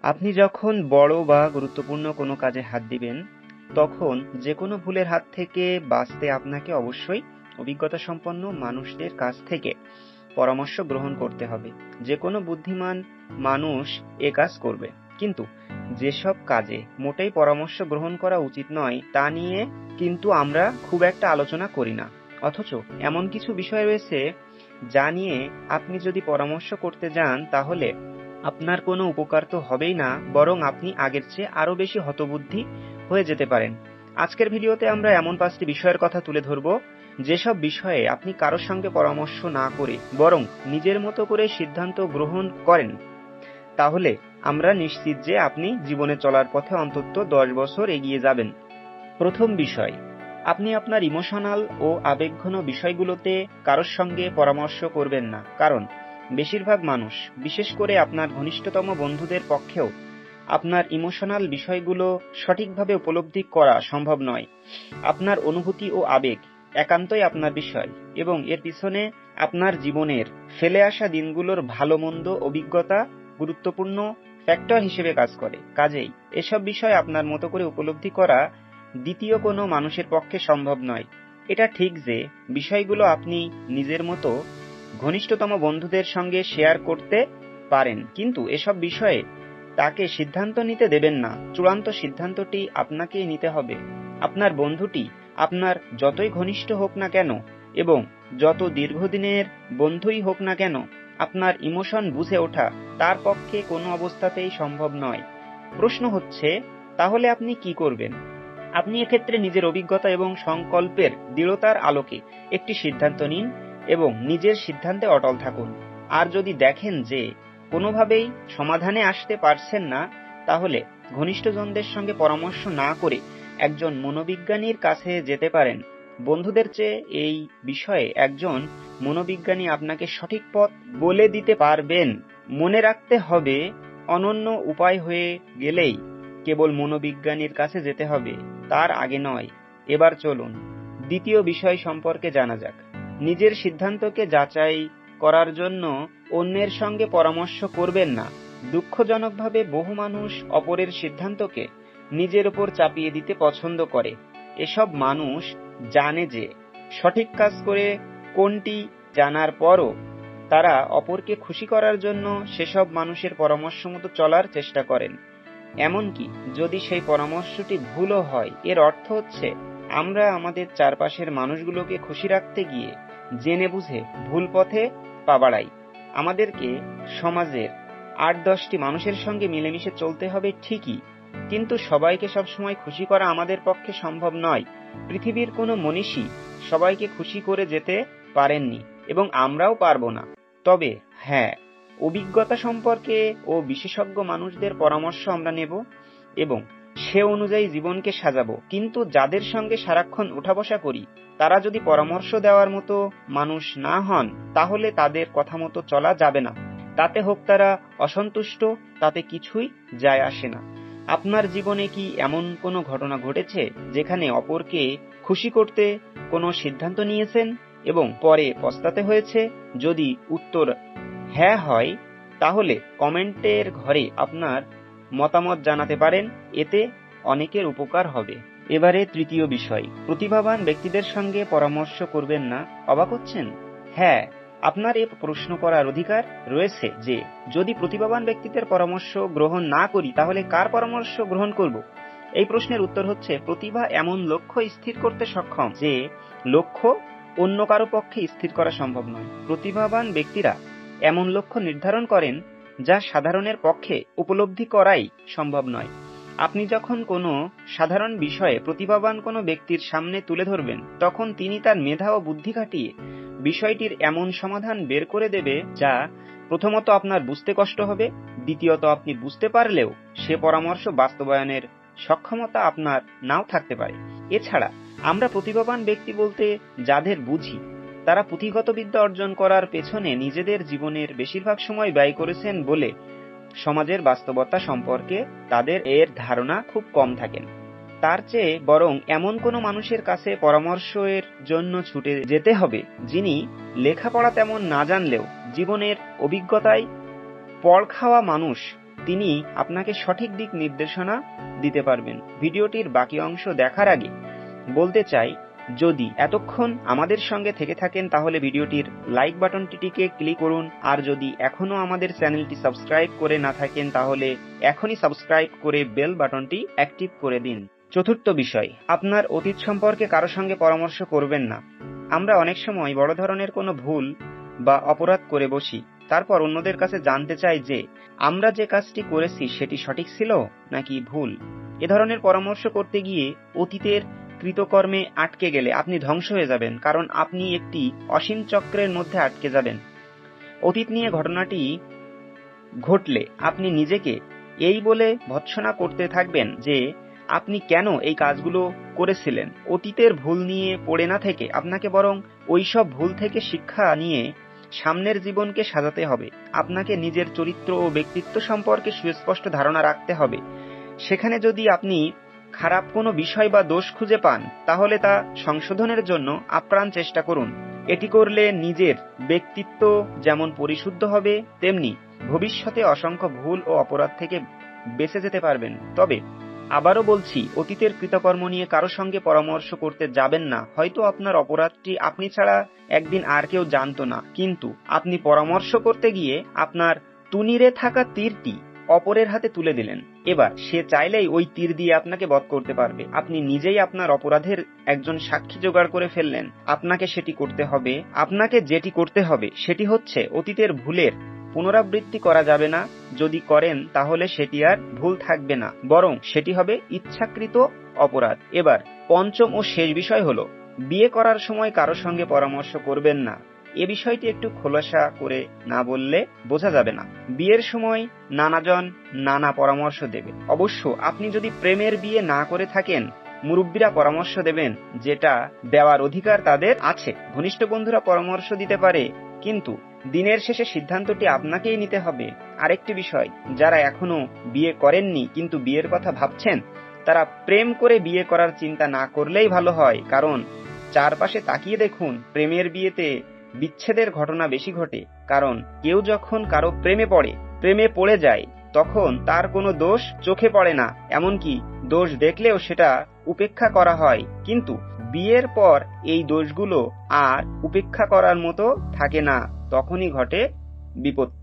আপনি যখন বড় বা গুরুত্বপূর্ণ কোনো কাজে হাত দিবেন, তখন যেকোনো ভুলের হাত থেকে বাঁচতে আপনাকে অবশ্যই অভিজ্ঞতাসম্পন্ন মানুষদের কাছ থেকে পরামর্শ গ্রহণ করতে হবে। যেকোনো বুদ্ধিমান মানুষ এ কাজ করবে। কিন্তু যেসব কাজে মোটেই পরামর্শ গ্রহণ করা উচিত নয়, তা নিয়ে কিন্তু আমরা খুব একটা আলোচনা করি না। অথচ এমন কিছু বিষয় রয়েছে যা নিয়ে আপনি যদি পরামর্শ করতে যান, তাহলে আপনার কোনো উপকার তো হবেই না, বরং আপনি আগের চেয়ে আরো বেশি হতবুদ্ধি হয়ে যেতে পারেন। আজকের ভিডিওতে আমরা এমন 5টি বিষয়ের কথা তুলে ধরব, যেসব বিষয়ে আপনি কারোর সঙ্গে পরামর্শ না করে বরং নিজের মতো করে সিদ্ধান্ত গ্রহণ করেন, তাহলে আমরা নিশ্চিত যে আপনি জীবনে চলার পথে অন্তত 10 বছর এগিয়ে যাবেন। প্রথম বিষয়, আপনি আপনার ইমোশনাল ও আবেগঘন বিষয়গুলোতে কারোর সঙ্গে পরামর্শ করবেন না। কারণ বেশিরভাগ মানুষ, বিশেষ করে আপনার ঘনিষ্ঠতম বন্ধুদের পক্ষেও আপনার ইমোশনাল বিষয়গুলো সঠিকভাবে উপলব্ধি করা সম্ভব নয়। আপনার অনুভূতি ও আবেগ একান্তই আপনার বিষয়, এবং এর পিছনে আপনার জীবনের ফেলে আসা দিনগুলোর ভালো মন্দ অভিজ্ঞতা গুরুত্বপূর্ণ ফ্যাক্টর হিসেবে কাজ করে। কাজেই এসব বিষয় আপনার মতো করে উপলব্ধি করা দ্বিতীয় কোনো মানুষের পক্ষে সম্ভব নয়। এটা ঠিক যে বিষয়গুলো আপনি নিজের মতো ঘনিষ্ঠতম বন্ধুদের সঙ্গে শেয়ার করতে পারেন, কিন্তু এসব বিষয়ে তাকে সিদ্ধান্ত নিতে দেবেন না। চূড়ান্ত সিদ্ধান্তটি আপনাকেই নিতে হবে। আপনার বন্ধুটি আপনার যতই ঘনিষ্ঠ হোক না কেন এবং যত দীর্ঘদিনের বন্ধুই হোক না কেন, আপনার ইমোশন বুঝে ওঠা তার পক্ষে কোনো অবস্থাতেই সম্ভব নয়। প্রশ্ন হচ্ছে, তাহলে আপনি কি করবেন? আপনি এক্ষেত্রে নিজের অভিজ্ঞতা এবং সংকল্পের দৃঢ়তার আলোকে একটি সিদ্ধান্ত নিন এবং নিজের সিদ্ধান্তে অটল থাকুন। আর যদি দেখেন যে কোনোভাবেই সমাধানে আসতে পারছেন না, তাহলে ঘনিষ্ঠজনদের সঙ্গে পরামর্শ না করে একজন মনোবিজ্ঞানীর কাছে যেতে পারেন। বন্ধুদের চেয়ে এই বিষয়ে একজন মনোবিজ্ঞানী আপনাকে সঠিক পথ বলে দিতে পারবেন। মনে রাখতে হবে, অনন্য উপায় হয়ে গেলেই কেবল মনোবিজ্ঞানীর কাছে যেতে হবে, তার আগে নয়। এবার চলুন দ্বিতীয় বিষয় সম্পর্কে জানা যাক। নিজের সিদ্ধান্তকে যাচাই করার জন্য অন্যের সঙ্গে পরামর্শ করবেন না। দুঃখজনকভাবে বহু মানুষ অপরের সিদ্ধান্তকে নিজের ওপর চাপিয়ে দিতে পছন্দ করে। এসব মানুষ জানে যে সঠিক কাজ করে কোনটি, জানার পরও তারা অপরকে খুশি করার জন্য সেসব মানুষের পরামর্শ মতো চলার চেষ্টা করেন। এমনকি যদি সেই পরামর্শটি ভুলও হয়, এর অর্থ হচ্ছে আমরা আমাদের চারপাশের মানুষগুলোকে খুশি রাখতে গিয়ে জেনে বুঝে ভুল পথে পা বাড়াই। আমাদেরকে সমাজের 8-10টি মানুষের সঙ্গে মিলেমিশে চলতে হবে ঠিকই, কিন্তু সবাইকে সবসময় খুশি করা আমাদের পক্ষে সম্ভব নয়। পৃথিবীর কোনো মনীষী সবাইকে খুশি করে যেতে পারেননি, এবং আমরাও পারবো না। তবে হ্যাঁ, অভিজ্ঞতা সম্পর্কে ও বিশেষজ্ঞ মানুষদের পরামর্শ আমরা নেব এবং সে অনুযায়ী জীবনকে সাজাবো। কিন্তু যাদের সঙ্গে সারাক্ষণ ওঠা বসা করি, তারা যদি পরামর্শ দেওয়ার মতো মানুষ না হন, তাহলে তাদের কথা মতো চলা যাবে না। তাতে হোক তারা অসন্তুষ্ট, তাতে কিছুই যায় আসে না। আপনার জীবনে কি এমন কোনো ঘটনা ঘটেছে যেখানে অপরকে খুশি করতে কোনো সিদ্ধান্ত নিয়েছেন এবং পরে পস্তাতে হয়েছে? যদি উত্তর হ্যাঁ হয়, তাহলে কমেন্টের ঘরে আপনার মতামত জানাতে পারেন, এতে অনেকের উপকার হবে। এবারে তৃতীয় বিষয়, প্রতিভাবান ব্যক্তিদের সঙ্গে পরামর্শ করবেন না। অবাক হচ্ছেন? হ্যাঁ, আপনার এ প্রশ্ন করার অধিকার রয়েছে যে যদি প্রতিভাবান ব্যক্তিদের পরামর্শ গ্রহণ না করি, তাহলে কার পরামর্শ গ্রহণ করব? এই প্রশ্নের উত্তর হচ্ছে, প্রতিভা এমন লক্ষ্য স্থির করতে সক্ষম যে লক্ষ্য অন্য কারো পক্ষে স্থির করা সম্ভব নয়। প্রতিভাবান ব্যক্তিরা এমন লক্ষ্য নির্ধারণ করেন যা সাধারণের পক্ষে উপলব্ধি করাই সম্ভব নয়। আপনি যখন কোনো সাধারণ বিষয়ে প্রতিভাবান কোনো ব্যক্তির সামনে তুলে ধরবেন, তখন তিনি তার মেধা ও বুদ্ধি খাটিয়ে বিষয়টির এমন সমাধান বের করে দেবে যা প্রথমত আপনার বুঝতে কষ্ট হবে, দ্বিতীয়ত আপনি বুঝতে পারলেও সে পরামর্শ বাস্তবায়নের সক্ষমতা আপনার নাও থাকতে পারে। এছাড়া আমরা প্রতিভাবান ব্যক্তি বলতে যাদের বুঝি, তারা পুঁথিগত বিদ্যা অর্জন করার পেছনে নিজেদের জীবনের বেশিরভাগ সময় ব্যয় করেছেন বলে সমাজের বাস্তবতা সম্পর্কে তাদের এর ধারণা খুব কম থাকেন। তার চেয়ে বরং এমন কোনো মানুষের কাছে পরামর্শের জন্য ছুটে যেতে হবে যিনি লেখাপড়া তেমন না জানলেও জীবনের অভিজ্ঞতায় পড় খাওয়া মানুষ, তিনি আপনাকে সঠিক দিক নির্দেশনা দিতে পারবেন। ভিডিওটির বাকি অংশ দেখার আগে বলতে চাই, যদি এতক্ষণ আমাদের সঙ্গে থেকে থাকেন তাহলে ভিডিওটির লাইক বাটনটিকে ক্লিক করুন, আর যদি এখনো আমাদের চ্যানেলটি সাবস্ক্রাইব করে না থাকেন তাহলে এখনই সাবস্ক্রাইব করে বেল বাটনটি অ্যাক্টিভ করে দিন। চতুর্থ বিষয়, আপনার অতীত সম্পর্কে কারো সঙ্গে পরামর্শ করবেন না। আমরা অনেক সময় বড় ধরনের কোনো ভুল বা অপরাধ করে বসি, তারপর অন্যদের কাছে জানতে চাই যে আমরা যে কাজটি করেছি সেটি সঠিক ছিল নাকি ভুল। এ ধরনের পরামর্শ করতে গিয়ে অতীতের কৃতকর্মে আটকে গেলে আপনি ধ্বংস হয়ে যাবেন, কারণ আপনি একটি অসীম চক্রের মধ্যে আটকে যাবেন। অতীত নিয়ে ঘটনাটি ঘটলে আপনি নিজেকে এই বলে ভৎসনা করতে থাকবেন যে আপনি কেন এই কাজগুলো করেছিলেন। অতীতের ভুল নিয়ে পড়ে না থেকে আপনাকে বরং ওইসব ভুল থেকে শিক্ষা নিয়ে সামনের জীবনকে সাজাতে হবে। আপনাকে নিজের চরিত্র ও ব্যক্তিত্ব সম্পর্কে সুস্পষ্ট ধারণা রাখতে হবে। সেখানে যদি আপনি খারাপ কোনো বিষয় বা দোষ খুঁজে পান তাহলে তা সংশোধনের জন্য আপ্রাণ চেষ্টা করুন। এটি করলে নিজের ব্যক্তিত্ব যেমন পরিশুদ্ধ হবে, তেমনি ভবিষ্যতে অসংখ্য ভুল ও অপরাধ থেকে বেঁচে যেতে পারবেন। তবে আবারও বলছি, অতীতের কৃতকর্ম নিয়ে কারো সঙ্গে পরামর্শ করতে যাবেন না। হয়তো আপনার অপরাধটি আপনি ছাড়া একদিন আর কেউ জানতো না, কিন্তু আপনি পরামর্শ করতে গিয়ে আপনার তুনিরে থাকা তীরটি অপরের হাতে তুলে দিলেন। এবার সে চাইলেই ওই তীর দিয়ে আপনাকে বধ করতে পারবে। আপনি নিজেই আপনার অপরাধের একজন সাক্ষী জোগাড় করে ফেললেন। আপনাকে যেটি করতে হবে সেটি হচ্ছে অতীতের ভুলের পুনরাবৃত্তি করা যাবে না। যদি করেন তাহলে সেটি আর ভুল থাকবে না, বরং সেটি হবে ইচ্ছাকৃত অপরাধ। এবার পঞ্চম ও শেষ বিষয় হলো, বিয়ে করার সময় কারো সঙ্গে পরামর্শ করবেন না। এ বিষয়টি একটু খোলাসা করে না বললে বোঝা যাবে না। বিয়ের সময় নানাজন নানা পরামর্শ দেবে। অবশ্য আপনি যদি প্রেমের বিয়ে না করে থাকেন, মুরব্বীরা পরামর্শ দেবেন, যেটা দেওয়ার অধিকার তাদের আছে। ঘনিষ্ঠ বন্ধুরা পরামর্শ দিতে পারে, কিন্তু দিনের শেষে সিদ্ধান্তটি আপনাকেই নিতে হবে। আরেকটি বিষয়, যারা এখনো বিয়ে করেননি কিন্তু বিয়ের কথা ভাবছেন, তারা প্রেম করে বিয়ে করার চিন্তা না করলেই ভালো হয়। কারণ চারপাশে তাকিয়ে দেখুন, প্রেমের বিয়েতে বিচ্ছেদের ঘটনা বেশি ঘটে। কারণ কেউ যখন কারো প্রেমে পড়ে যায় তখন তার কোনো দোষ চোখে পড়ে না, এমনকি দোষ দেখলেও সেটা উপেক্ষা করা হয়। কিন্তু বিয়ের পর এই দোষগুলো আর উপেক্ষা করার মতো থাকে না, তখনই ঘটে বিপত্তি।